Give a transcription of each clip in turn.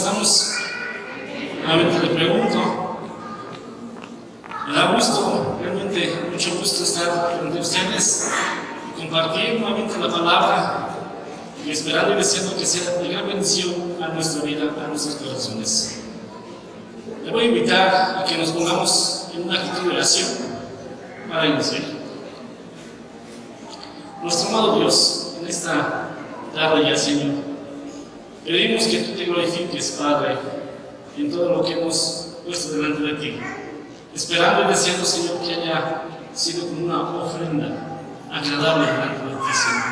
estamos? Nuevamente le pregunto. Me da gusto, realmente mucho gusto estar entre ustedes y compartir nuevamente la palabra y esperando y deseando que sea de gran bendición a nuestra vida, a nuestros corazones. Le voy a invitar a que nos pongamos en una actitud de oración para iniciar. Nuestro amado Dios, en esta tarde ya, Señor, pedimos que tú te glorifiques, Padre, en todo lo que hemos puesto delante de ti, esperando y deseando, Señor, que haya sido como una ofrenda agradable delante de ti, Señor,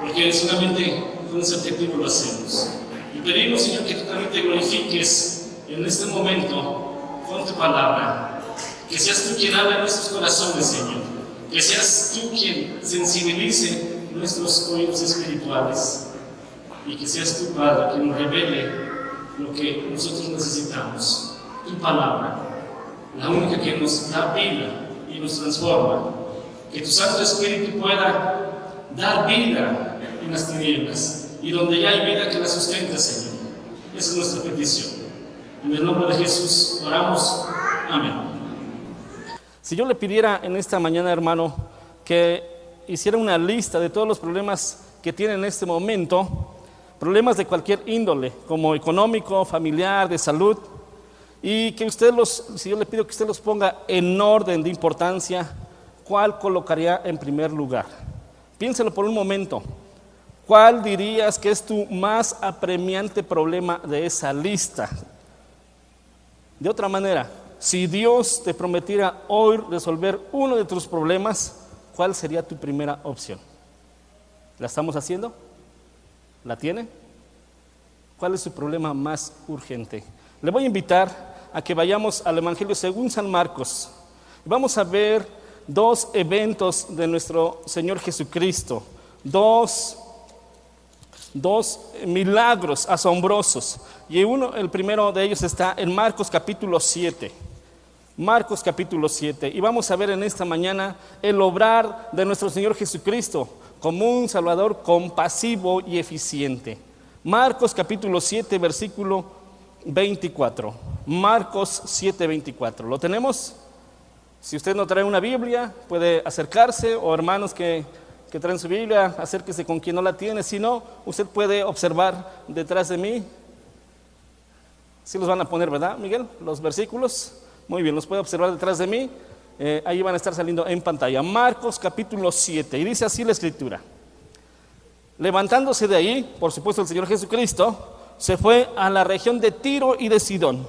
porque solamente con ese objetivo lo hacemos. Y pedimos, Señor, que tú también te glorifiques en este momento con tu palabra, que seas tú quien habla en nuestros corazones, Señor, que seas tú quien sensibilice nuestros oídos espirituales y que seas tú, Padre, quien nos revele lo que nosotros necesitamos, tu palabra, la única que nos da vida y nos transforma, que tu Santo Espíritu pueda dar vida en las tinieblas y donde ya hay vida que la sustenta, Señor. Esa es nuestra petición. En el nombre de Jesús oramos. Amén. Si yo le pidiera en esta mañana, hermano, que hiciera una lista de todos los problemas que tiene en este momento, problemas de cualquier índole, como económico, familiar, de salud, y que si yo le pido que usted los ponga en orden de importancia, ¿cuál colocaría en primer lugar? Piénselo por un momento. ¿Cuál dirías que es tu más apremiante problema de esa lista? De otra manera, si Dios te prometiera hoy resolver uno de tus problemas, ¿cuál sería tu primera opción? ¿La estamos haciendo? ¿La tiene? ¿Cuál es su problema más urgente? Le voy a invitar a que vayamos al Evangelio según San Marcos. Vamos a ver dos eventos de nuestro Señor Jesucristo, dos milagros asombrosos. Y el primero de ellos está en Marcos capítulo 7. Marcos capítulo 7. Y vamos a ver en esta mañana el obrar de nuestro Señor Jesucristo como un Salvador compasivo y eficiente. Marcos capítulo 7, versículo 24. Marcos 7, 24. ¿Lo tenemos? Si usted no trae una Biblia, puede acercarse, o hermanos que traen su Biblia, acérquese con quien no la tiene. Si no, usted puede observar detrás de mí. Sí los van a poner, ¿verdad, Miguel? Los versículos. Muy bien, los puede observar detrás de mí. Ahí van a estar saliendo en pantalla. Marcos capítulo 7. Y dice así la escritura. Levantándose de ahí, por supuesto el Señor Jesucristo, se fue a la región de Tiro y de Sidón.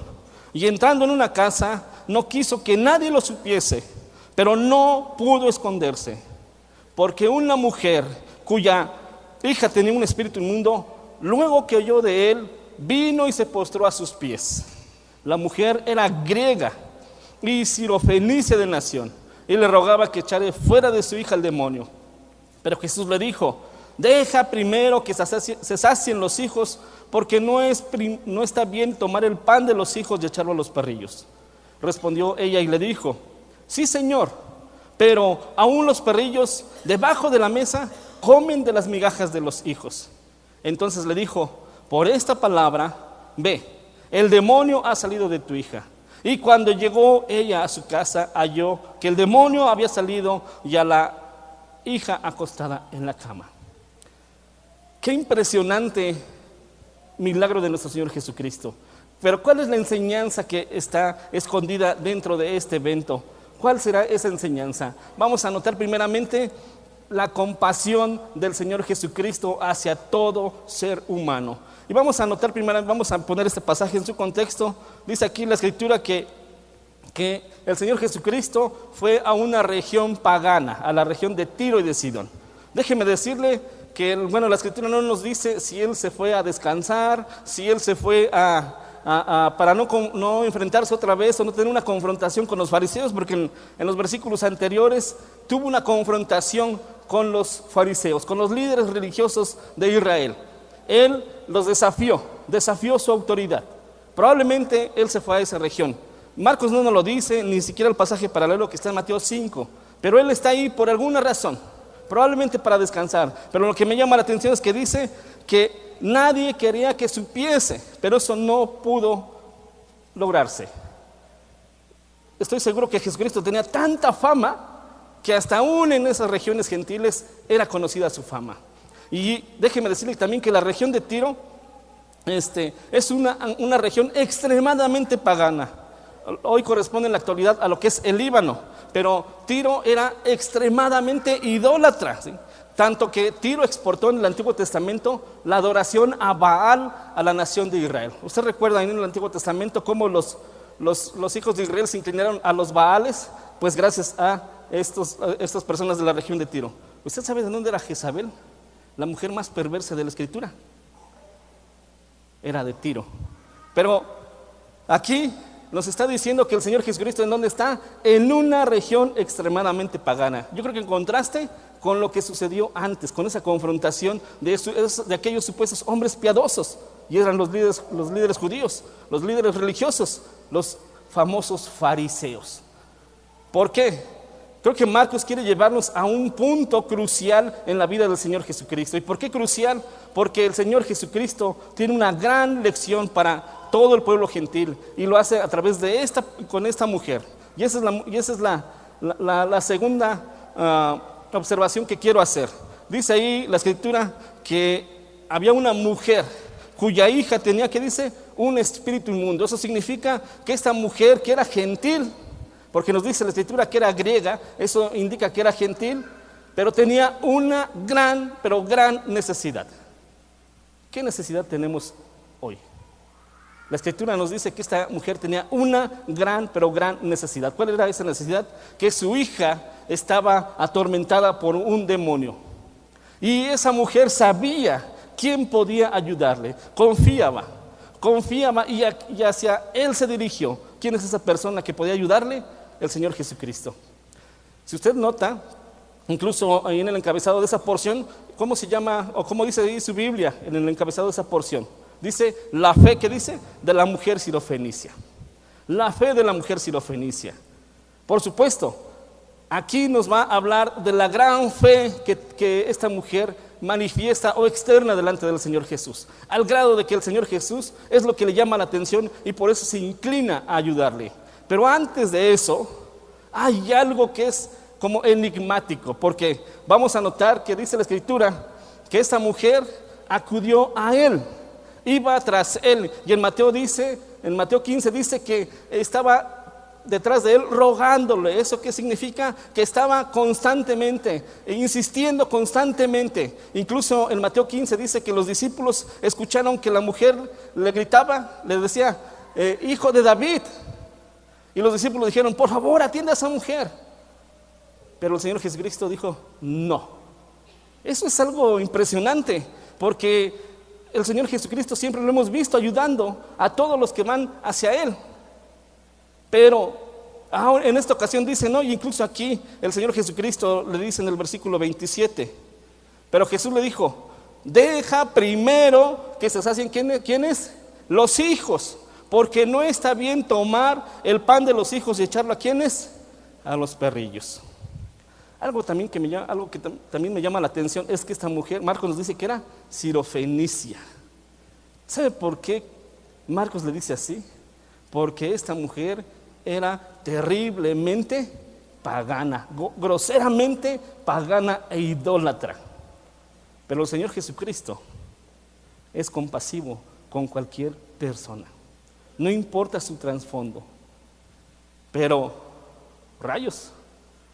Y entrando en una casa, no quiso que nadie lo supiese, pero no pudo esconderse. Porque una mujer cuya hija tenía un espíritu inmundo, luego que oyó de él, vino y se postró a sus pies. La mujer era griega y sirofenicia de nación, y le rogaba que echara fuera de su hija el demonio. Pero Jesús le dijo: deja primero que se sacien los hijos, porque no está bien tomar el pan de los hijos y echarlo a los perrillos. Respondió ella y le dijo: sí, Señor, pero aún los perrillos debajo de la mesa comen de las migajas de los hijos. Entonces le dijo: por esta palabra, ve, el demonio ha salido de tu hija. Y cuando llegó ella a su casa, halló que el demonio había salido y a la hija acostada en la cama. Qué impresionante milagro de nuestro Señor Jesucristo. Pero ¿cuál es la enseñanza que está escondida dentro de este evento? ¿Cuál será esa enseñanza? Vamos a notar primeramente la compasión del Señor Jesucristo hacia todo ser humano. Y vamos a notar primero, vamos a poner este pasaje en su contexto. Dice aquí la Escritura que el Señor Jesucristo fue a una región pagana, a la región de Tiro y de Sidón. Déjeme decirle que, la Escritura no nos dice si Él se fue a descansar, si Él se fue para no enfrentarse otra vez o no tener una confrontación con los fariseos, porque en los versículos anteriores tuvo una confrontación con los fariseos, con los líderes religiosos de Israel. Él los desafió su autoridad. Probablemente Él se fue a esa región. Marcos no nos lo dice, ni siquiera el pasaje paralelo que está en Mateo 5, pero Él está ahí por alguna razón, probablemente para descansar. Pero lo que me llama la atención es que dice que nadie quería que supiese, pero eso no pudo lograrse. Estoy seguro que Jesucristo tenía tanta fama que hasta aún en esas regiones gentiles era conocida su fama. Y déjeme decirle también que la región de Tiro es una región extremadamente pagana. Hoy corresponde en la actualidad a lo que es el Líbano, pero Tiro era extremadamente idólatra, ¿sí? Tanto que Tiro exportó en el Antiguo Testamento la adoración a Baal a la nación de Israel. Usted recuerda en el Antiguo Testamento cómo los hijos de Israel se inclinaron a los Baales, pues gracias a estas personas de la región de Tiro. ¿Usted sabe de dónde era Jezabel? La mujer más perversa de la Escritura era de Tiro. Pero aquí nos está diciendo que el Señor Jesucristo, ¿en dónde está? En una región extremadamente pagana. Yo creo que en contraste con lo que sucedió antes, con esa confrontación de aquellos supuestos hombres piadosos, y eran los líderes judíos, los líderes religiosos, los famosos fariseos. ¿Por qué? Creo que Marcos quiere llevarnos a un punto crucial en la vida del Señor Jesucristo. ¿Y por qué crucial? Porque el Señor Jesucristo tiene una gran lección para todo el pueblo gentil, y lo hace a través de con esta mujer. Y esa es la segunda observación que quiero hacer. Dice ahí la Escritura que había una mujer cuya hija tenía, que dice, un espíritu inmundo. Eso significa que esta mujer, que era gentil, porque nos dice la Escritura que era griega, eso indica que era gentil, pero tenía una gran necesidad. ¿Qué necesidad tenemos hoy? La Escritura nos dice que esta mujer tenía una gran necesidad. ¿Cuál era esa necesidad? Que su hija estaba atormentada por un demonio. Y esa mujer sabía quién podía ayudarle. Confiaba y hacia él se dirigió. ¿Quién es esa persona que podía ayudarle? El Señor Jesucristo. Si usted nota, incluso ahí en el encabezado de esa porción, ¿cómo se llama o cómo dice ahí su Biblia en el encabezado de esa porción? Dice la fe, ¿qué dice? De la mujer sirofenicia. La fe de la mujer sirofenicia. Por supuesto, aquí nos va a hablar de la gran fe que esta mujer manifiesta o externa delante del Señor Jesús, al grado de que el Señor Jesús es lo que le llama la atención y por eso se inclina a ayudarle. Pero antes de eso, hay algo que es como enigmático, porque vamos a notar que dice la Escritura que esta mujer acudió a él, iba tras él, y en Mateo 15 dice que estaba detrás de él rogándole. ¿Eso qué significa? Que estaba constantemente, insistiendo constantemente. Incluso en Mateo 15 dice que los discípulos escucharon que la mujer le gritaba, le decía, hijo de David. Y los discípulos dijeron, por favor, atienda a esa mujer. Pero el Señor Jesucristo dijo, no. Eso es algo impresionante, porque el Señor Jesucristo siempre lo hemos visto ayudando a todos los que van hacia Él. Pero ahora en esta ocasión dice no, y incluso aquí el Señor Jesucristo le dice en el versículo 27, pero Jesús le dijo, deja primero que se sacien. ¿Quiénes? Los hijos, porque no está bien tomar el pan de los hijos y echarlo a ¿quiénes? A los perrillos. Algo que también me llama la atención es que esta mujer, Marcos nos dice que era sirofenicia. ¿Sabe por qué Marcos le dice así? Porque esta mujer era terriblemente pagana, groseramente pagana e idólatra. Pero el Señor Jesucristo es compasivo con cualquier persona, no importa su trasfondo. Pero rayos,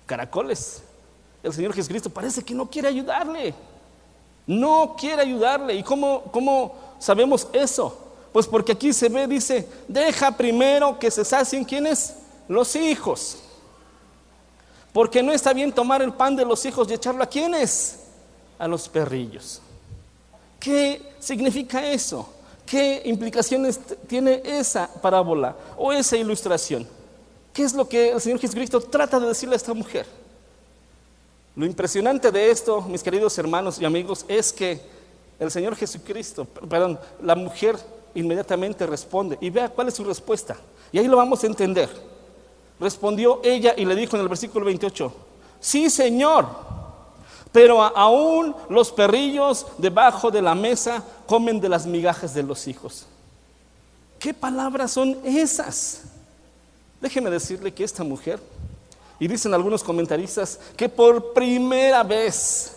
caracoles, el Señor Jesucristo parece que no quiere ayudarle. No quiere ayudarle. ¿Y cómo sabemos eso? Pues porque aquí se ve, dice, deja primero que se sacien ¿quiénes? Los hijos. Porque no está bien tomar el pan de los hijos y echarlo a ¿quiénes? A los perrillos. ¿Qué significa eso? ¿Qué implicaciones tiene esa parábola o esa ilustración? ¿Qué es lo que el Señor Jesucristo trata de decirle a esta mujer? Lo impresionante de esto, mis queridos hermanos y amigos, es que el Señor Jesucristo, la mujer inmediatamente responde, y vea cuál es su respuesta, y ahí lo vamos a entender. Respondió ella y le dijo en el versículo 28, sí, Señor, pero aún los perrillos debajo de la mesa comen de las migajas de los hijos. ¿Qué palabras son esas? Déjeme decirle que esta mujer, y dicen algunos comentaristas que por primera vez,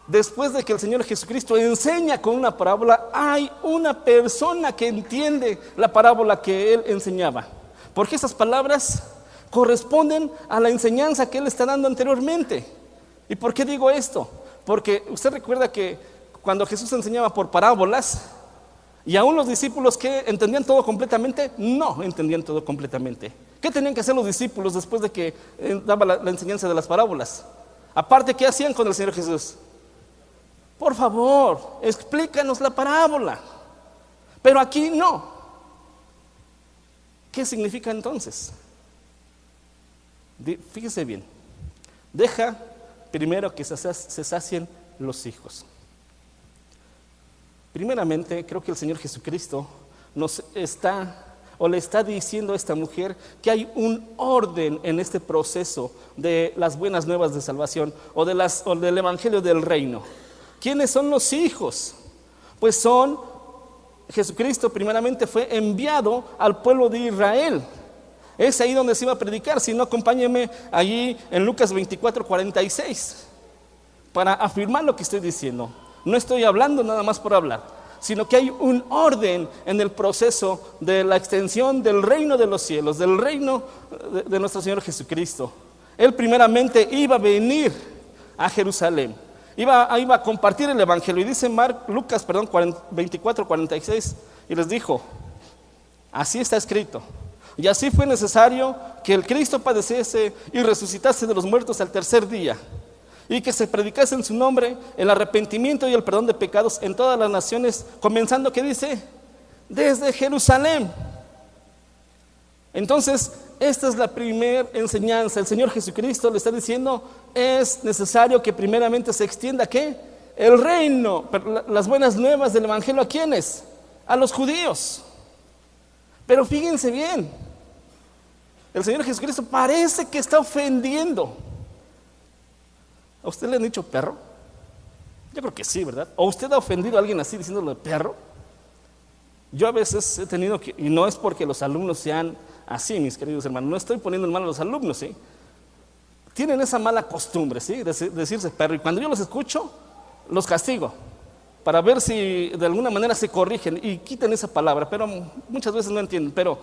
después de que el Señor Jesucristo enseña con una parábola, hay una persona que entiende la parábola que Él enseñaba. Porque esas palabras corresponden a la enseñanza que Él está dando anteriormente. ¿Y por qué digo esto? Porque usted recuerda que cuando Jesús enseñaba por parábolas, y aún los discípulos que entendían todo completamente, no entendían todo completamente. ¿Qué tenían que hacer los discípulos después de que daba la enseñanza de las parábolas? Aparte, ¿qué hacían con el Señor Jesús? Por favor, explícanos la parábola. Pero aquí no. ¿Qué significa entonces? Fíjese bien. Deja primero que se sacien los hijos. Primeramente, creo que el Señor Jesucristo le está diciendo a esta mujer que hay un orden en este proceso de las buenas nuevas de salvación o del evangelio del reino. ¿Quiénes son los hijos? Pues Jesucristo primeramente fue enviado al pueblo de Israel. Es ahí donde se iba a predicar. Si no, acompáñenme allí en Lucas 24:46 para afirmar lo que estoy diciendo. No estoy hablando nada más por hablar, sino que hay un orden en el proceso de la extensión del reino de los cielos, del reino de nuestro Señor Jesucristo. Él primeramente iba a venir a Jerusalén, iba a compartir el evangelio. Y dice Lucas 24:46, y les dijo: así está escrito, y así fue necesario que el Cristo padeciese y resucitase de los muertos al tercer día, y que se predicase en su nombre el arrepentimiento y el perdón de pecados en todas las naciones, comenzando, ¿qué dice? Desde Jerusalén. Entonces, esta es la primera enseñanza. El Señor Jesucristo le está diciendo, es necesario que primeramente se extienda, ¿qué? El reino, las buenas nuevas del evangelio, ¿a quiénes? A los judíos. Pero fíjense bien, el Señor Jesucristo parece que está ofendiendo. ¿A usted le han dicho perro? Yo creo que sí, ¿verdad? ¿O usted ha ofendido a alguien así diciéndole perro? Yo a veces he tenido que, y no es porque los alumnos sean así, mis queridos hermanos, no estoy poniendo en mal a los alumnos, ¿sí? Tienen esa mala costumbre, ¿sí? De decirse perro, y cuando yo los escucho, los castigo, para ver si de alguna manera se corrigen y quiten esa palabra, pero muchas veces no entienden. Pero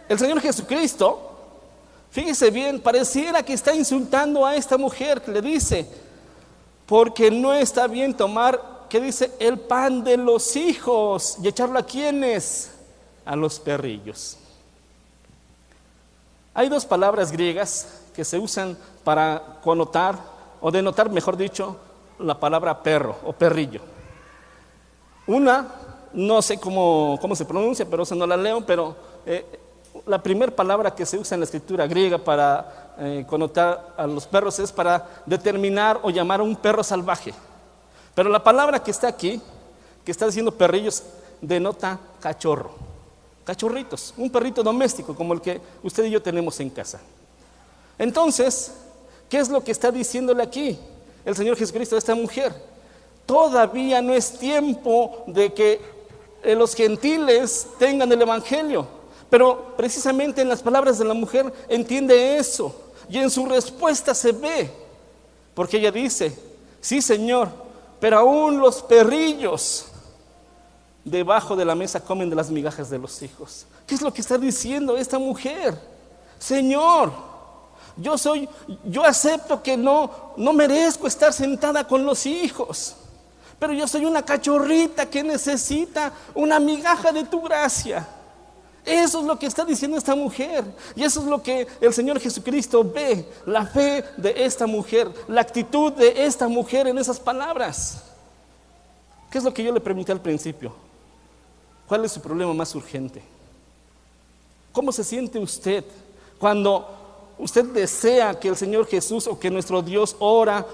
el Señor Jesucristo, fíjese bien, pareciera que está insultando a esta mujer que le dice, porque no está bien tomar, ¿qué dice? El pan de los hijos y echarlo ¿a quiénes? A los perrillos. Hay dos palabras griegas que se usan para connotar, o denotar, mejor dicho, la palabra perro o perrillo. Una, no sé cómo se pronuncia, pero esa no la leo, pero la primera palabra que se usa en la escritura griega para connotar a los perros es para determinar o llamar a un perro salvaje. Pero la palabra que está aquí, que está diciendo perrillos, denota cachorro, cachorritos, un perrito doméstico como el que usted y yo tenemos en casa. Entonces, ¿qué es lo que está diciéndole aquí el Señor Jesucristo a esta mujer? Todavía no es tiempo de que los gentiles tengan el evangelio. Pero precisamente en las palabras de la mujer entiende eso, y en su respuesta se ve, porque ella dice, sí Señor, pero aún los perrillos debajo de la mesa comen de las migajas de los hijos. ¿Qué es lo que está diciendo esta mujer? Señor, yo acepto que no merezco estar sentada con los hijos, pero yo soy una cachorrita que necesita una migaja de tu gracia. Eso es lo que está diciendo esta mujer, y eso es lo que el Señor Jesucristo ve, la fe de esta mujer, la actitud de esta mujer en esas palabras. ¿Qué es lo que yo le pregunté al principio? ¿Cuál es su problema más urgente? ¿Cómo se siente usted cuando usted desea que el Señor Jesús o que nuestro Dios ora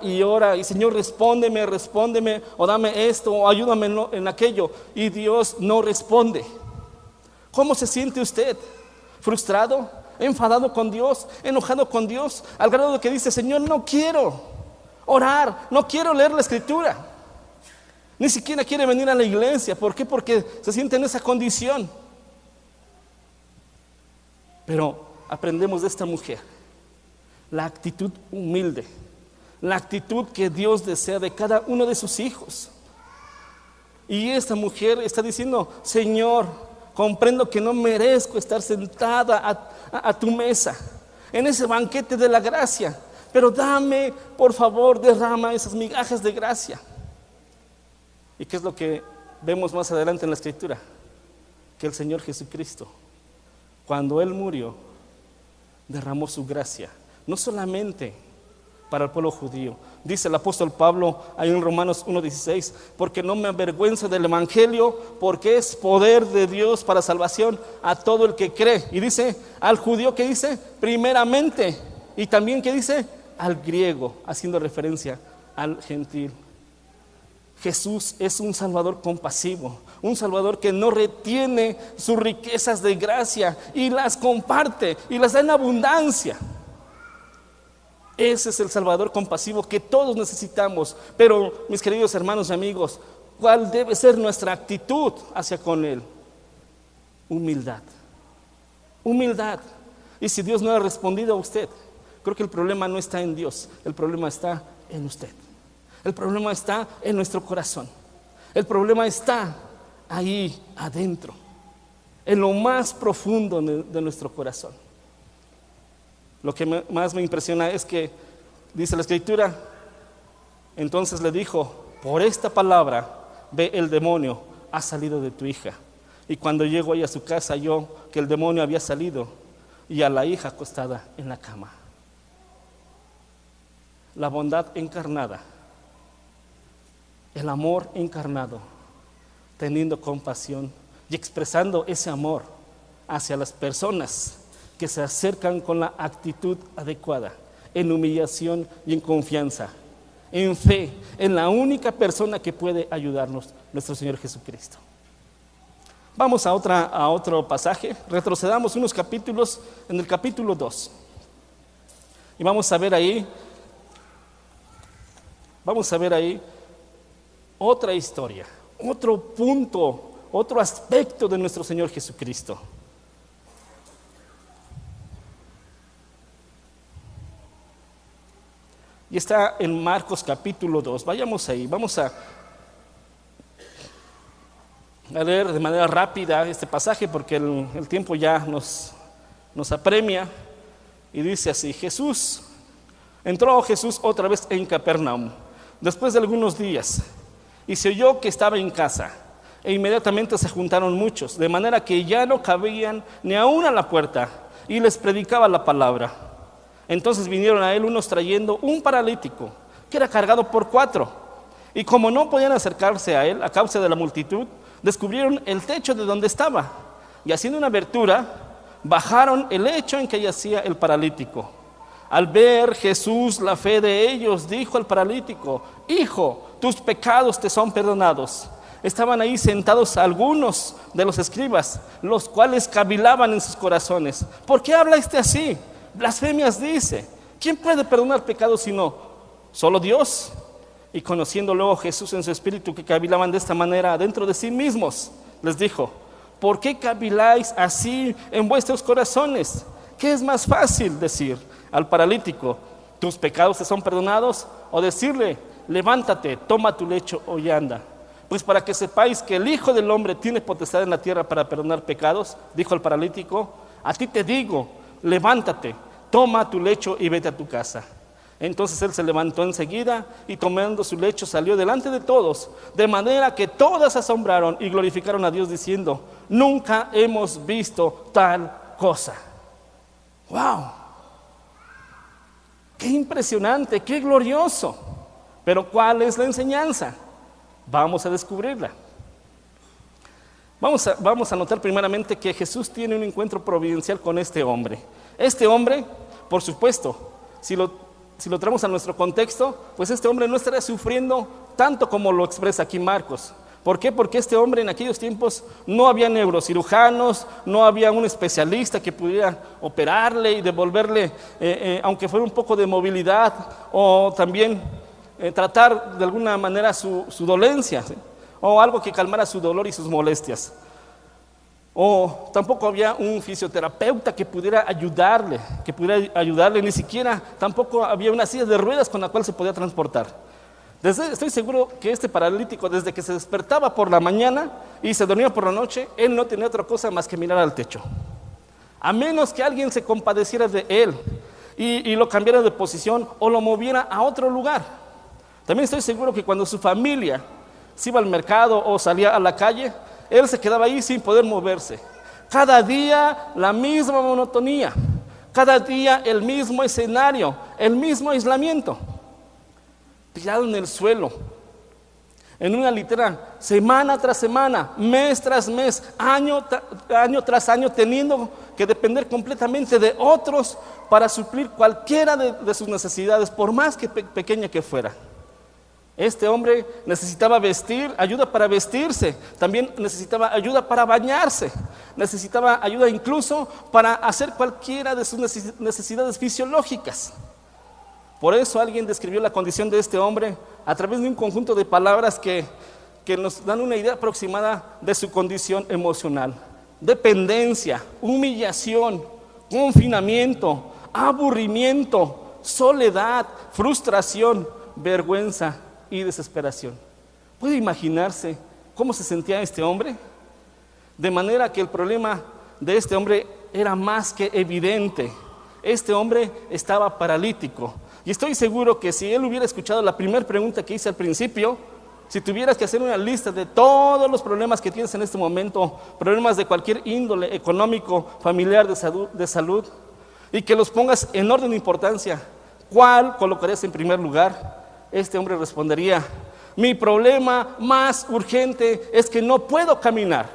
y Señor, respóndeme, o dame esto, o ayúdame en aquello, y Dios no responde? ¿Cómo se siente usted? ¿Frustrado? enfadado con Dios, enojado con Dios, al grado de que dice: Señor, no quiero orar, no quiero leer la Escritura. Ni siquiera quiere venir a la iglesia. ¿Por qué? Porque se siente en esa condición. Pero aprendemos de esta mujer la actitud humilde, la actitud que Dios desea de cada uno de sus hijos. Y esta mujer está diciendo: Señor, comprendo que no merezco estar sentada a tu mesa, en ese banquete de la gracia, pero dame, por favor, derrama esas migajas de gracia. ¿Y qué es lo que vemos más adelante en la Escritura? Que el Señor Jesucristo, cuando Él murió, derramó su gracia, no solamente para el pueblo judío. Dice el apóstol Pablo ahí en Romanos 1:16: porque no me avergüenzo del evangelio, porque es poder de Dios para salvación a todo el que cree. Y dice al judío, que dice primeramente, y también que dice al griego, haciendo referencia al gentil. Jesús es un Salvador compasivo, un Salvador que no retiene sus riquezas de gracia y las comparte y las da en abundancia. Ese es el Salvador compasivo que todos necesitamos. Pero, mis queridos hermanos y amigos, ¿cuál debe ser nuestra actitud hacia con Él? Humildad. Humildad. Y si Dios no ha respondido a usted, creo que el problema no está en Dios, el problema está en usted. El problema está en nuestro corazón. El problema está ahí adentro, en lo más profundo de nuestro corazón. Lo que más me impresiona es que dice la Escritura: entonces le dijo: por esta palabra, ve, el demonio ha salido de tu hija. Y cuando llegó ella a su casa, halló que el demonio había salido y a la hija acostada en la cama. La bondad encarnada, el amor encarnado, teniendo compasión y expresando ese amor hacia las personas que se acercan con la actitud adecuada, en humillación y en confianza, en fe, en la única persona que puede ayudarnos, nuestro Señor Jesucristo. Vamos a otro pasaje. Retrocedamos unos capítulos, en el capítulo 2, y vamos a ver ahí otra historia, otro punto, otro aspecto de nuestro Señor Jesucristo. Y está en Marcos capítulo 2. Vayamos ahí, vamos a leer de manera rápida este pasaje porque el tiempo ya nos apremia. Y dice así: entró Jesús otra vez en Capernaum, después de algunos días, y se oyó que estaba en casa, e inmediatamente se juntaron muchos, de manera que ya no cabían ni aún a la puerta, y les predicaba la palabra. Entonces vinieron a él unos trayendo un paralítico, que era cargado por 4, y como no podían acercarse a él a causa de la multitud, descubrieron el techo de donde estaba, y haciendo una abertura, bajaron el lecho en que yacía el paralítico. Al ver Jesús la fe de ellos, dijo al paralítico: hijo, tus pecados te son perdonados. Estaban ahí sentados algunos de los escribas, los cuales cavilaban en sus corazones: ¿por qué habla este así? Blasfemias dice. ¿Quién puede perdonar pecados sino solo Dios? Y conociendo luego Jesús en su espíritu que cavilaban de esta manera dentro de sí mismos, les dijo: ¿por qué caviláis así en vuestros corazones? ¿Qué es más fácil decir al paralítico: tus pecados te son perdonados? O decirle: levántate, toma tu lecho y anda. Pues para que sepáis que el Hijo del Hombre tiene potestad en la tierra para perdonar pecados, dijo al paralítico, a ti te digo, levántate, toma tu lecho y vete a tu casa. Entonces él se levantó enseguida y tomando su lecho salió delante de todos, de manera que todas se asombraron y glorificaron a Dios diciendo: nunca hemos visto tal cosa. ¡Wow! ¡Qué impresionante! ¡Qué glorioso! Pero ¿cuál es la enseñanza? Vamos a descubrirla. Vamos a notar primeramente que Jesús tiene un encuentro providencial con este hombre. Este hombre, por supuesto, si lo traemos a nuestro contexto, pues este hombre no estaría sufriendo tanto como lo expresa aquí Marcos, ¿Por qué? Porque este hombre en aquellos tiempos no había neurocirujanos, no había un especialista que pudiera operarle y devolverle, aunque fuera un poco de movilidad, o también tratar de alguna manera su dolencia, ¿sí? O algo que calmara su dolor y sus molestias. O tampoco había un fisioterapeuta que pudiera ayudarle, ni siquiera tampoco había una silla de ruedas con la cual se podía transportar. Estoy seguro que este paralítico, desde que se despertaba por la mañana y se dormía por la noche, él no tenía otra cosa más que mirar al techo. A menos que alguien se compadeciera de él y lo cambiara de posición o lo moviera a otro lugar. También estoy seguro que cuando su familia se iba al mercado o salía a la calle, él se quedaba ahí sin poder moverse. Cada día la misma monotonía, cada día el mismo escenario, el mismo aislamiento. Tirado en el suelo, en una litera, semana tras semana, mes tras mes, año tras año, teniendo que depender completamente de otros para suplir cualquiera de sus necesidades, por más que pequeña que fuera. Este hombre necesitaba ayuda para vestirse, también necesitaba ayuda para bañarse, necesitaba ayuda incluso para hacer cualquiera de sus necesidades fisiológicas. Por eso alguien describió la condición de este hombre a través de un conjunto de palabras que nos dan una idea aproximada de su condición emocional. Dependencia, humillación, confinamiento, aburrimiento, soledad, frustración, vergüenza y desesperación. ¿Puede imaginarse cómo se sentía este hombre? De manera que el problema de este hombre era más que evidente. Este hombre estaba paralítico. Y estoy seguro que si él hubiera escuchado la primera pregunta que hice al principio, si tuvieras que hacer una lista de todos los problemas que tienes en este momento, problemas de cualquier índole, económico, familiar, de salud, y que los pongas en orden de importancia, ¿cuál colocarías en primer lugar? Este hombre respondería: mi problema más urgente es que no puedo caminar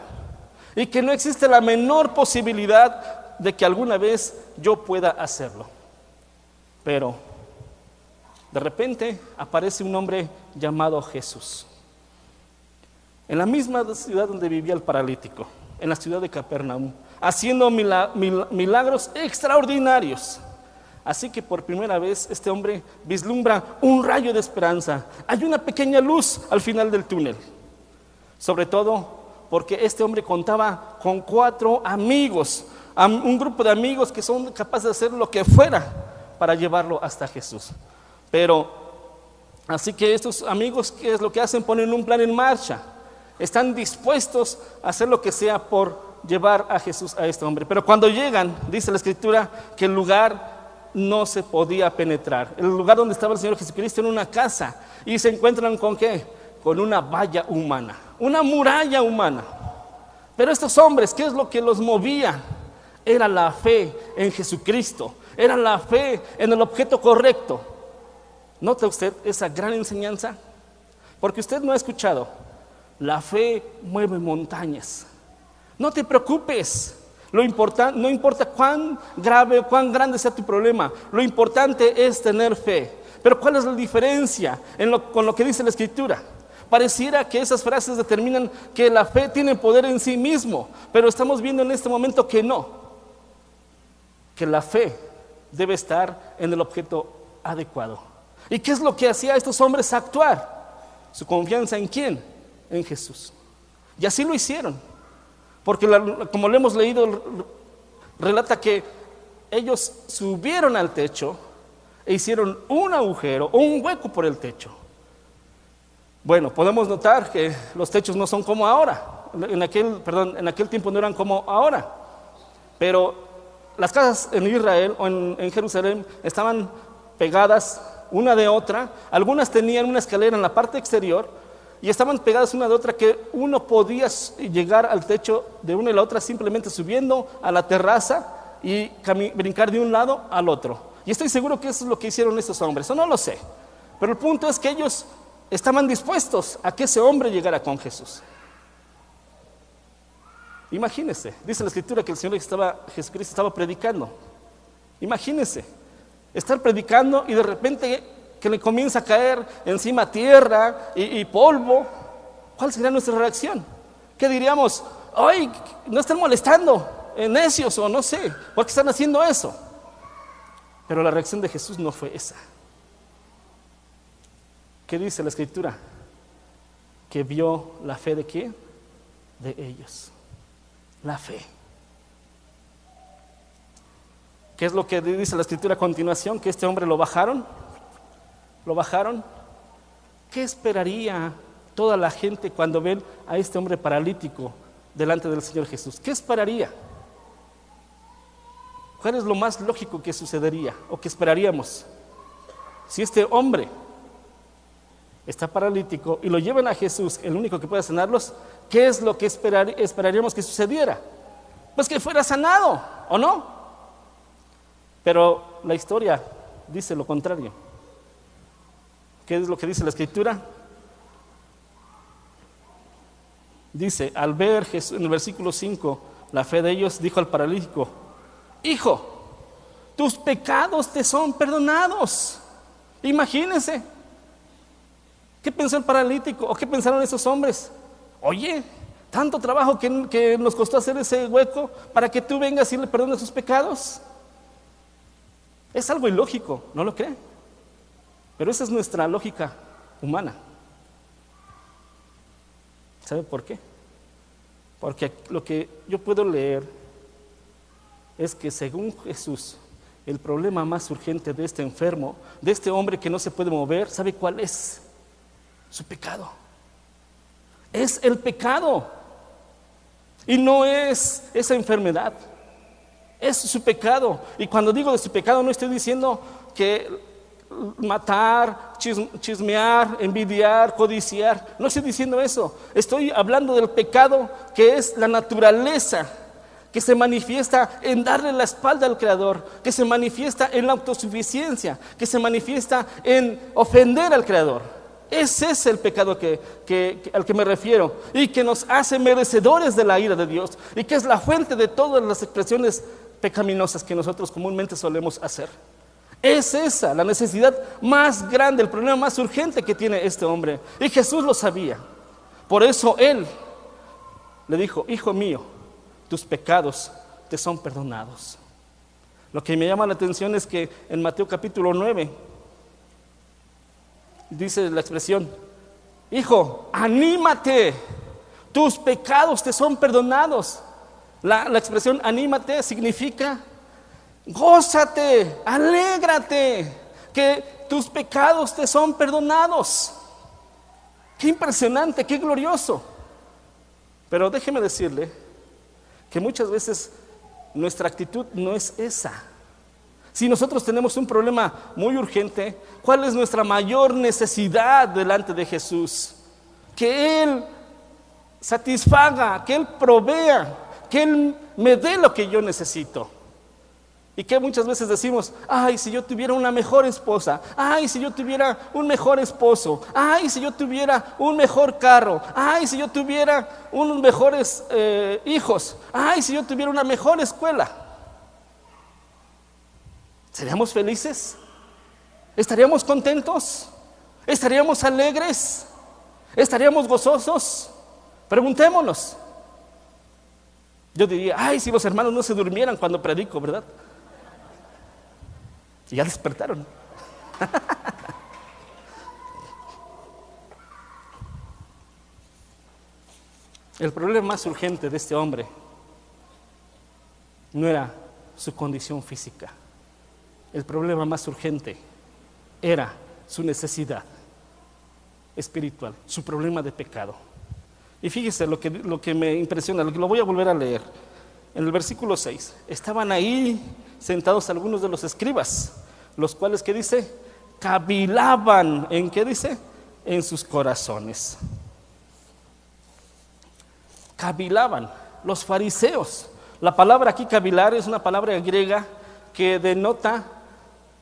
y que no existe la menor posibilidad de que alguna vez yo pueda hacerlo. Pero de repente aparece un hombre llamado Jesús, en la misma ciudad donde vivía el paralítico, en la ciudad de Capernaum, haciendo milagros extraordinarios. Así que por primera vez este hombre vislumbra un rayo de esperanza. Hay una pequeña luz al final del túnel. Sobre todo porque este hombre contaba con 4 amigos, un grupo de amigos que son capaces de hacer lo que fuera para llevarlo hasta Jesús. Pero, así que estos amigos, ¿qué es lo que hacen? Ponen un plan en marcha. Están dispuestos a hacer lo que sea por llevar a Jesús a este hombre. Pero cuando llegan, dice la Escritura, que el lugar no se podía penetrar. El lugar donde estaba el Señor Jesucristo era una casa. Y se encuentran ¿con qué? Con una valla humana, una muralla humana. Pero estos hombres, ¿qué es lo que los movía? Era la fe en Jesucristo. Era la fe en el objeto correcto. ¿Nota usted esa gran enseñanza? Porque usted no ha escuchado: la fe mueve montañas. No te preocupes. No importa cuán grave o cuán grande sea tu problema, lo importante es tener fe. Pero ¿cuál es la diferencia con lo que dice la Escritura? Pareciera que esas frases determinan que la fe tiene poder en sí mismo, pero estamos viendo en este momento que no. Que la fe debe estar en el objeto adecuado. ¿Y qué es lo que hacía a estos hombres actuar? Su confianza ¿en quién? En Jesús. Y así lo hicieron. Porque como lo hemos leído, relata que ellos subieron al techo e hicieron un agujero o un hueco por el techo. Bueno, podemos notar que los techos no son como ahora. En aquel tiempo no eran como ahora. Pero las casas en Israel o en Jerusalén estaban pegadas una de otra. Algunas tenían una escalera en la parte exterior y estaban pegadas una de otra, que uno podía llegar al techo de una y la otra simplemente subiendo a la terraza y brincar de un lado al otro. Y estoy seguro que eso es lo que hicieron estos hombres, o no lo sé. Pero el punto es que ellos estaban dispuestos a que ese hombre llegara con Jesús. Imagínense, dice la Escritura que el Señor Jesucristo estaba predicando. Imagínense estar predicando y de repente que le comienza a caer encima tierra y polvo. ¿cuál sería nuestra reacción? ¿Qué diríamos? ¡Ay, no están molestando! Necios o no sé, ¿por qué están haciendo eso? Pero la reacción de Jesús no fue esa. ¿Qué dice la Escritura? Que vio la fe de ¿quién? De ellos. La fe. ¿Qué es lo que dice la Escritura a continuación? Que este hombre lo bajaron. Lo bajaron. ¿Qué esperaría toda la gente cuando ven a este hombre paralítico delante del Señor Jesús? ¿Qué esperaría? ¿Cuál es lo más lógico que sucedería o que esperaríamos? Si este hombre está paralítico y lo llevan a Jesús, el único que puede sanarlos, ¿qué es lo que esperaríamos que sucediera? Pues que fuera sanado, ¿o no? Pero la historia dice lo contrario. ¿Qué es lo que dice la Escritura? Dice, al ver Jesús, en el versículo 5, la fe de ellos, dijo al paralítico: hijo, tus pecados te son perdonados. Imagínense. ¿Qué pensó el paralítico? ¿O qué pensaron esos hombres? Oye, tanto trabajo que nos costó hacer ese hueco para que tú vengas y le perdones sus pecados. Es algo ilógico, ¿no lo creen? Pero esa es nuestra lógica humana. ¿Sabe por qué? Porque lo que yo puedo leer es que según Jesús, el problema más urgente de este enfermo, de este hombre que no se puede mover, ¿sabe cuál es? Su pecado. Es el pecado. Y no es esa enfermedad. Es su pecado. Y cuando digo de su pecado, no estoy diciendo que matar, chismear, envidiar, codiciar. No estoy diciendo eso. Estoy hablando del pecado que es la naturaleza, que se manifiesta en darle la espalda al Creador, que se manifiesta en la autosuficiencia, que se manifiesta en ofender al Creador. Ese es el pecado al que me refiero, y que nos hace merecedores de la ira de Dios, y que es la fuente de todas las expresiones pecaminosas que nosotros comúnmente solemos hacer. Es esa la necesidad más grande, el problema más urgente que tiene este hombre, y Jesús lo sabía. Por eso Él le dijo: hijo mío, tus pecados te son perdonados. Lo que me llama la atención es que en Mateo capítulo 9 dice la expresión: hijo, anímate, tus pecados te son perdonados. La expresión anímate significa gózate, alégrate, que tus pecados te son perdonados. Qué impresionante, qué glorioso. Pero déjeme decirle que muchas veces nuestra actitud no es esa. Si nosotros tenemos un problema muy urgente, ¿cuál es nuestra mayor necesidad delante de Jesús? Que Él satisfaga, que Él provea, que Él me dé lo que yo necesito. Y que muchas veces decimos: ay, si yo tuviera una mejor esposa, ay, si yo tuviera un mejor esposo, ay, si yo tuviera un mejor carro, ay, si yo tuviera unos mejores hijos, ay, si yo tuviera una mejor escuela. ¿Seríamos felices? ¿Estaríamos contentos? ¿Estaríamos alegres? ¿Estaríamos gozosos? Preguntémonos. Yo diría: ay, si los hermanos no se durmieran cuando predico, ¿verdad? Y ya despertaron. El problema más urgente de este hombre no era su condición física. El problema más urgente era su necesidad espiritual, su problema de pecado. Y fíjese lo que me impresiona, lo voy a volver a leer. En el versículo 6, estaban ahí sentados algunos de los escribas, los cuales, ¿qué dice? Cavilaban, ¿en qué dice? En sus corazones. Cavilaban, los fariseos. La palabra aquí cavilar es una palabra griega que denota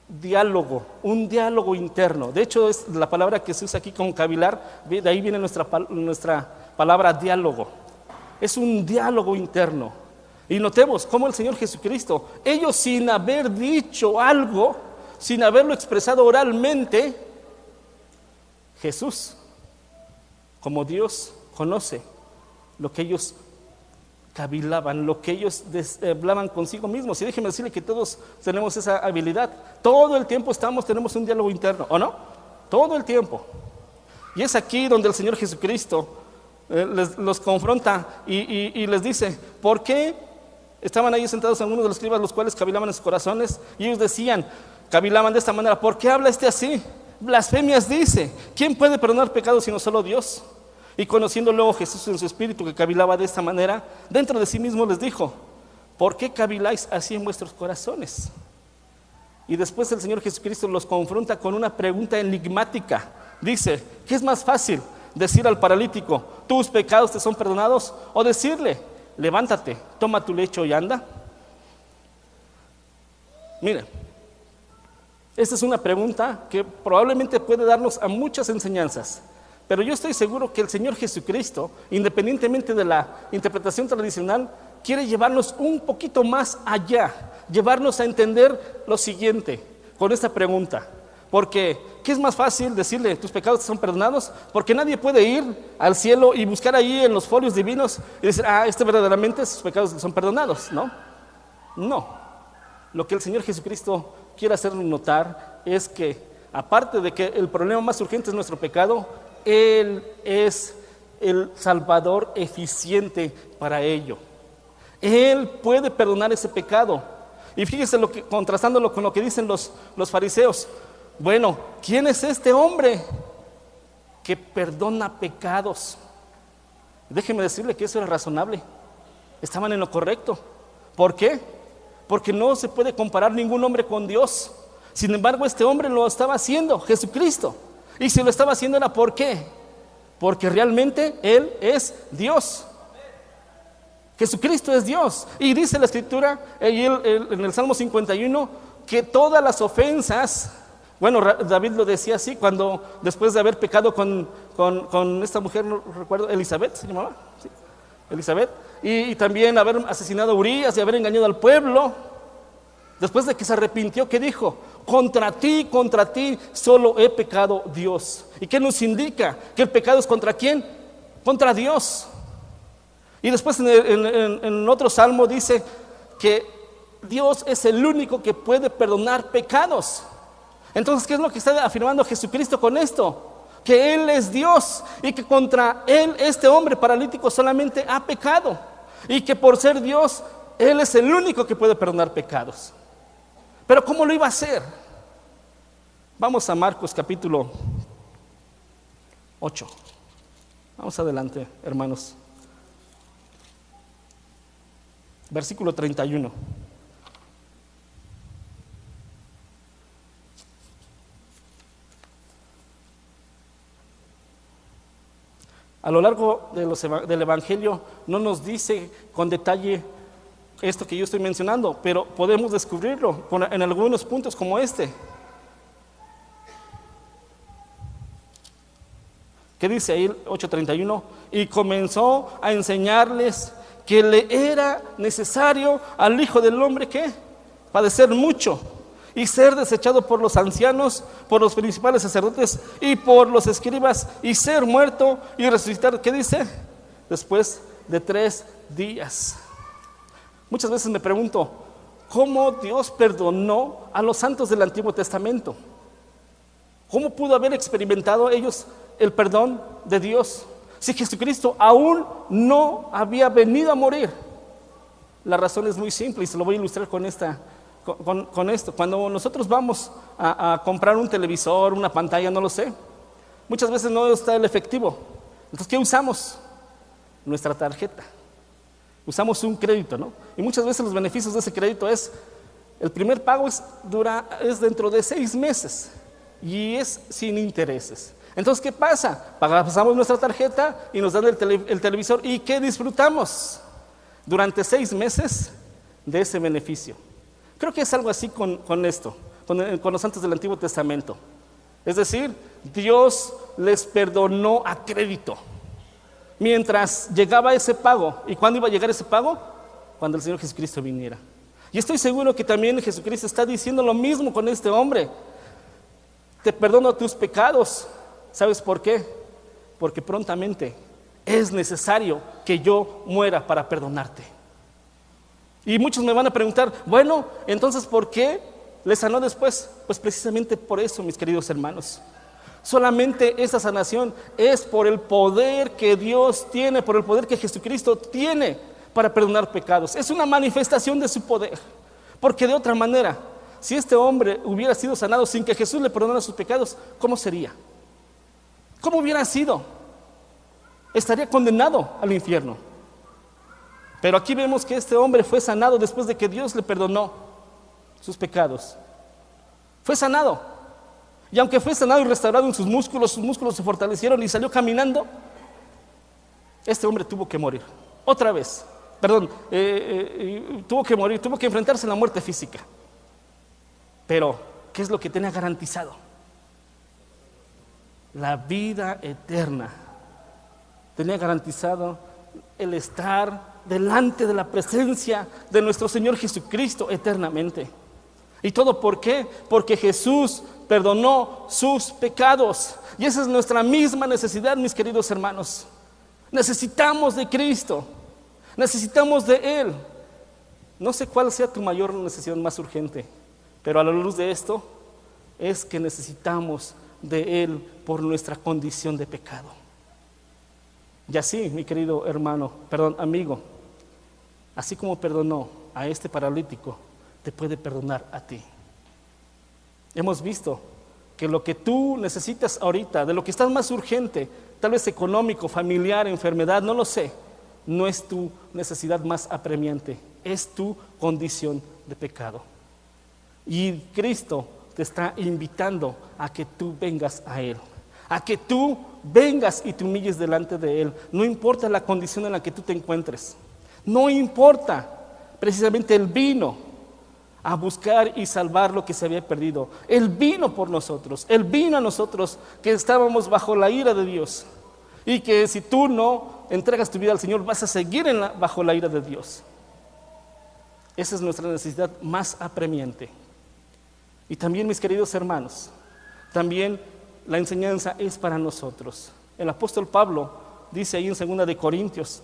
diálogo, un diálogo interno. De hecho, es la palabra que se usa aquí con cavilar, de ahí viene nuestra palabra diálogo. Es un diálogo interno. Y notemos cómo el Señor Jesucristo, ellos sin haber dicho algo, sin haberlo expresado oralmente, Jesús, como Dios, conoce lo que ellos cavilaban, lo que ellos hablaban consigo mismos. Y déjeme decirle que todos tenemos esa habilidad. Todo el tiempo tenemos un diálogo interno, ¿o no? Todo el tiempo. Y es aquí donde el Señor Jesucristo los confronta y les dice, ¿por qué estaban ahí sentados algunos de los escribas, los cuales cavilaban en sus corazones? Y ellos decían, cavilaban de esta manera, ¿por qué habla así? Blasfemias dice. ¿Quién puede perdonar pecados sino solo Dios? Y conociendo luego Jesús en su espíritu que cavilaba de esta manera, dentro de sí mismo les dijo, ¿por qué caviláis así en vuestros corazones? Y después el Señor Jesucristo los confronta con una pregunta enigmática. Dice, ¿qué es más fácil? Decir al paralítico, tus pecados te son perdonados, o decirle, levántate, toma tu lecho y anda. Mire, esta es una pregunta que probablemente puede darnos a muchas enseñanzas, pero yo estoy seguro que el Señor Jesucristo, independientemente de la interpretación tradicional, quiere llevarnos un poquito más allá, llevarnos a entender lo siguiente con esta pregunta. Porque, ¿qué es más fácil decirle, tus pecados te son perdonados? Porque nadie puede ir al cielo y buscar ahí en los folios divinos y decir, verdaderamente sus pecados son perdonados, ¿no? No. Lo que el Señor Jesucristo quiere hacernos notar es que, aparte de que el problema más urgente es nuestro pecado, Él es el Salvador eficiente para ello. Él puede perdonar ese pecado. Y fíjese contrastándolo con lo que dicen los fariseos. Bueno, ¿quién es este hombre que perdona pecados? Déjeme decirle que eso era razonable. Estaban en lo correcto. ¿Por qué? Porque no se puede comparar ningún hombre con Dios. Sin embargo, este hombre lo estaba haciendo, Jesucristo. Y si lo estaba haciendo era ¿por qué? Porque realmente Él es Dios. Jesucristo es Dios. Y dice la Escritura en el Salmo 51 que todas las ofensas, bueno, David lo decía así cuando después de haber pecado con esta mujer, no recuerdo, Elizabeth se llamaba, ¿sí? Elizabeth, y también haber asesinado a Urías y haber engañado al pueblo, después de que se arrepintió, ¿qué dijo? Contra ti solo he pecado, Dios. ¿Y qué nos indica? Que el pecado es ¿contra quién? Contra Dios. Y después en otro salmo dice que Dios es el único que puede perdonar pecados. Entonces, ¿qué es lo que está afirmando Jesucristo con esto? Que Él es Dios y que contra Él este hombre paralítico solamente ha pecado. Y que por ser Dios, Él es el único que puede perdonar pecados. Pero ¿cómo lo iba a hacer? Vamos a Marcos capítulo 8. Vamos adelante, hermanos. Versículo 31. A lo largo del Evangelio no nos dice con detalle esto que yo estoy mencionando, pero podemos descubrirlo en algunos puntos como este. ¿Qué dice ahí 8:31? Y comenzó a enseñarles que le era necesario al Hijo del Hombre, ¿qué? Padecer mucho y ser desechado por los ancianos, por los principales sacerdotes y por los escribas, y ser muerto y resucitar, ¿qué dice? Después de 3 días. Muchas veces me pregunto, ¿cómo Dios perdonó a los santos del Antiguo Testamento? ¿Cómo pudo haber experimentado ellos el perdón de Dios si Jesucristo aún no había venido a morir? La razón es muy simple y se lo voy a ilustrar con esto. Cuando nosotros vamos a comprar un televisor, una pantalla, no lo sé, muchas veces no está el efectivo. Entonces, ¿qué usamos? Nuestra tarjeta. Usamos un crédito, ¿no? Y muchas veces los beneficios de ese crédito el primer pago es dentro de 6 meses y es sin intereses. Entonces, ¿qué pasa? Pasamos nuestra tarjeta y nos dan el televisor. ¿Y qué disfrutamos? Durante 6 meses de ese beneficio. Creo que es algo así con esto, con los santos del Antiguo Testamento. Es decir, Dios les perdonó a crédito mientras llegaba ese pago. ¿Y cuándo iba a llegar ese pago? Cuando el Señor Jesucristo viniera. Y estoy seguro que también Jesucristo está diciendo lo mismo con este hombre. Te perdono tus pecados. ¿Sabes por qué? Porque prontamente es necesario que yo muera para perdonarte. Y muchos me van a preguntar, bueno, entonces ¿por qué le sanó después? Pues precisamente por eso, mis queridos hermanos. Solamente esa sanación es por el poder que Dios tiene, por el poder que Jesucristo tiene para perdonar pecados. Es una manifestación de su poder. Porque de otra manera, si este hombre hubiera sido sanado sin que Jesús le perdonara sus pecados, ¿cómo sería? ¿Cómo hubiera sido? Estaría condenado al infierno. Pero aquí vemos que este hombre fue sanado después de que Dios le perdonó sus pecados. Fue sanado. Y aunque fue sanado y restaurado en sus músculos se fortalecieron y salió caminando, este hombre tuvo que morir. Otra vez. Tuvo que morir, tuvo que enfrentarse a la muerte física. Pero, ¿qué es lo que tenía garantizado? La vida eterna. Tenía garantizado el estar delante de la presencia de nuestro Señor Jesucristo eternamente. ¿Y todo por qué? Porque Jesús perdonó sus pecados. Y esa es nuestra misma necesidad, mis queridos hermanos. Necesitamos de Cristo. Necesitamos de Él. No sé cuál sea tu mayor necesidad más urgente, pero a la luz de esto es que necesitamos de Él por nuestra condición de pecado. Y así, mi querido amigo, así como perdonó a este paralítico, te puede perdonar a ti. Hemos visto que lo que tú necesitas ahorita, de lo que estás más urgente, tal vez económico, familiar, enfermedad, no lo sé, no es tu necesidad más apremiante, es tu condición de pecado. Y Cristo te está invitando a que tú vengas a Él, a que tú vengas y te humilles delante de Él. No importa la condición en la que tú te encuentres, no importa, precisamente Él vino a buscar y salvar lo que se había perdido. Él vino por nosotros, Él vino a nosotros que estábamos bajo la ira de Dios. Y que si tú no entregas tu vida al Señor, vas a seguir bajo la ira de Dios. Esa es nuestra necesidad más apremiante. Y también, mis queridos hermanos, también la enseñanza es para nosotros. El apóstol Pablo dice ahí en 2 de Corintios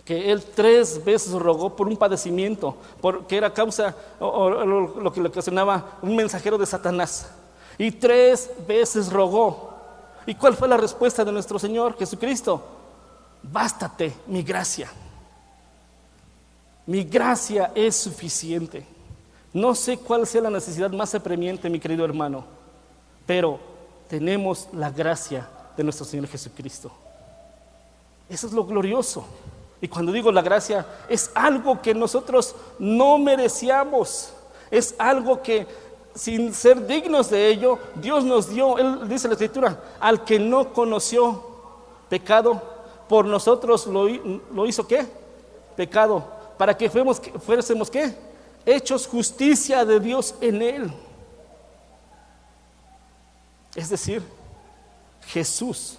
que él 3 veces rogó por un padecimiento, porque era causa o lo que le ocasionaba un mensajero de Satanás. Y 3 veces rogó. ¿Y cuál fue la respuesta de nuestro Señor Jesucristo? Bástate mi gracia. Mi gracia es suficiente. No sé cuál sea la necesidad más apremiante, mi querido hermano, pero tenemos la gracia de nuestro Señor Jesucristo. Eso es lo glorioso. Y cuando digo la gracia, es algo que nosotros no merecíamos. Es algo que, sin ser dignos de ello, Dios nos dio. Él dice en la Escritura, al que no conoció pecado, por nosotros lo hizo ¿qué? Pecado, para que fuésemos ¿qué? Hechos justicia de Dios en Él. Es decir, Jesús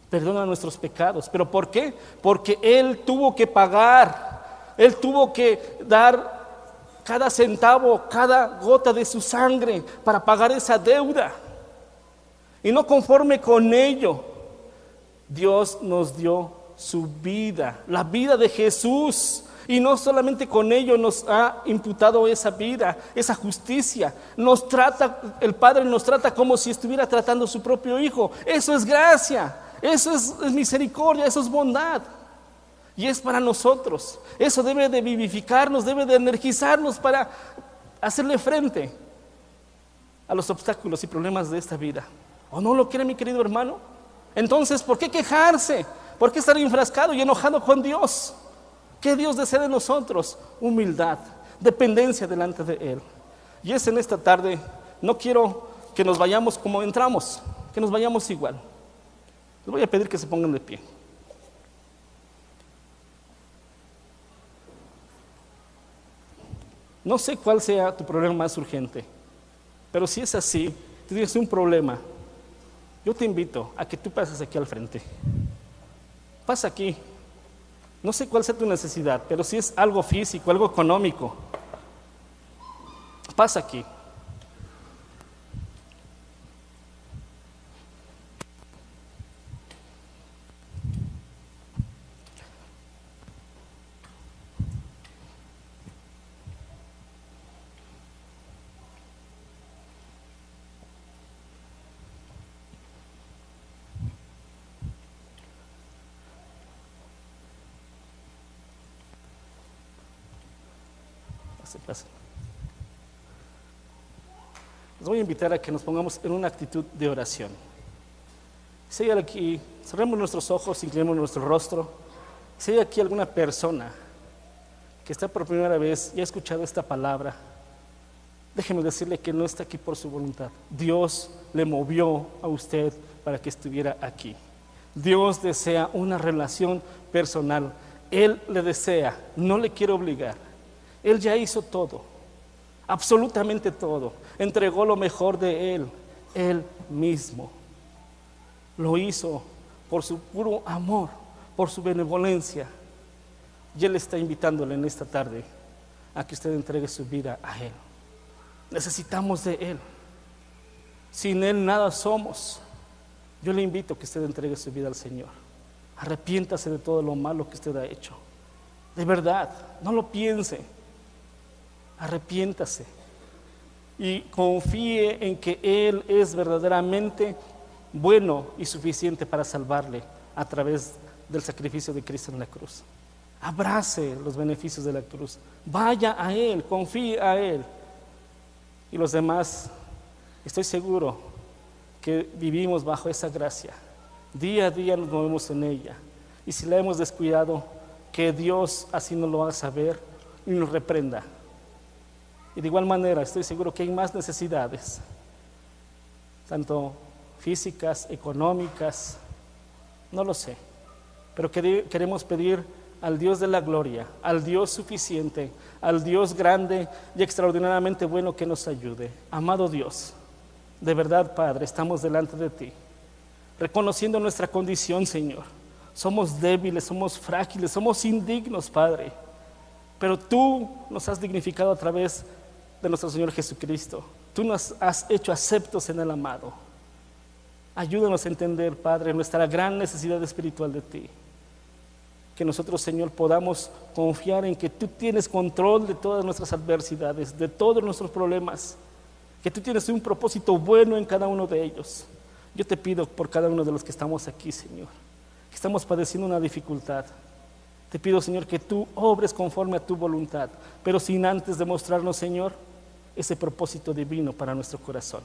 perdona nuestros pecados. ¿Pero por qué? Porque Él tuvo que pagar, Él tuvo que dar cada centavo, cada gota de su sangre para pagar esa deuda. Y no conforme con ello, Dios nos dio su vida, la vida de Jesús. Y no solamente con ello nos ha imputado esa vida, esa justicia. El Padre nos trata como si estuviera tratando a su propio Hijo. Eso es gracia, eso es misericordia, eso es bondad. Y es para nosotros. Eso debe de vivificarnos, debe de energizarnos para hacerle frente a los obstáculos y problemas de esta vida. ¿O no lo quiere, mi querido hermano? Entonces, ¿por qué quejarse? ¿Por qué estar enfrascado y enojado con Dios? ¿Qué Dios desea de nosotros? Humildad, dependencia delante de Él. Y es en esta tarde, no quiero que nos vayamos como entramos, que nos vayamos igual. Les voy a pedir que se pongan de pie. No sé cuál sea tu problema más urgente, pero si es así, tienes un problema, yo te invito a que tú pases aquí al frente. Pasa aquí. No sé cuál sea tu necesidad, pero si es algo físico, algo económico, pasa aquí. Pasen. Les voy a invitar a que nos pongamos en una actitud de oración. Si hay aquí, cerremos nuestros ojos, inclinemos nuestro rostro. Si hay aquí alguna persona que está por primera vez y ha escuchado esta palabra, déjeme decirle que no está aquí por su voluntad. Dios le movió a usted para que estuviera aquí. Dios desea una relación personal. Él le desea, no le quiere obligar. Él ya hizo todo, absolutamente todo. Entregó lo mejor de Él mismo. Lo hizo por su puro amor, por su benevolencia. Y Él está invitándole en esta tarde a que usted entregue su vida a Él. Necesitamos de Él. Sin Él nada somos. Yo le invito a que usted entregue su vida al Señor. Arrepiéntase de todo lo malo que usted ha hecho. De verdad, no lo piense. Arrepiéntase y confíe en que Él es verdaderamente bueno y suficiente para salvarle a través del sacrificio de Cristo en la cruz. Abrace los beneficios de la cruz. Vaya a Él, confíe a Él. Y los demás, estoy seguro que vivimos bajo esa gracia. Día a día nos movemos en ella. Y si la hemos descuidado, que Dios así nos lo haga saber y nos reprenda. Y de igual manera, estoy seguro que hay más necesidades, tanto físicas, económicas, no lo sé. Pero queremos pedir al Dios de la gloria, al Dios suficiente, al Dios grande y extraordinariamente bueno que nos ayude. Amado Dios, de verdad, Padre, estamos delante de ti, reconociendo nuestra condición, Señor. Somos débiles, somos frágiles, somos indignos, Padre. Pero tú nos has dignificado a través de nuestro Señor Jesucristo. Tú nos has hecho aceptos en el amado. Ayúdanos a entender, Padre, nuestra gran necesidad espiritual de ti. Que nosotros, Señor, podamos confiar en que tú tienes control de todas nuestras adversidades, de todos nuestros problemas, que tú tienes un propósito bueno en cada uno de ellos. Yo te pido por cada uno de los que estamos aquí, Señor, que estamos padeciendo una dificultad. Te pido, Señor, que tú obres conforme a tu voluntad, pero sin antes demostrarnos, Señor, ese propósito divino para nuestro corazón.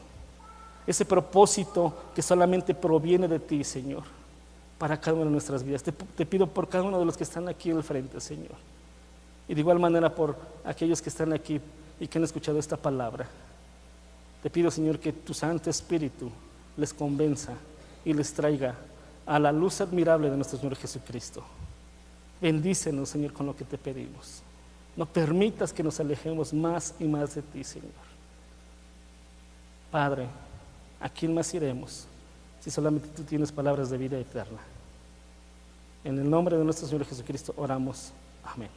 Ese propósito que solamente proviene de ti, Señor, para cada una de nuestras vidas. Te pido por cada uno de los que están aquí al frente, Señor. Y de igual manera por aquellos que están aquí y que han escuchado esta palabra. Te pido, Señor, que tu Santo Espíritu les convenza y les traiga a la luz admirable de nuestro Señor Jesucristo. Bendícenos, Señor, con lo que te pedimos. No permitas que nos alejemos más y más de ti, Señor. Padre, ¿a quién más iremos si solamente tú tienes palabras de vida eterna? En el nombre de nuestro Señor Jesucristo oramos. Amén.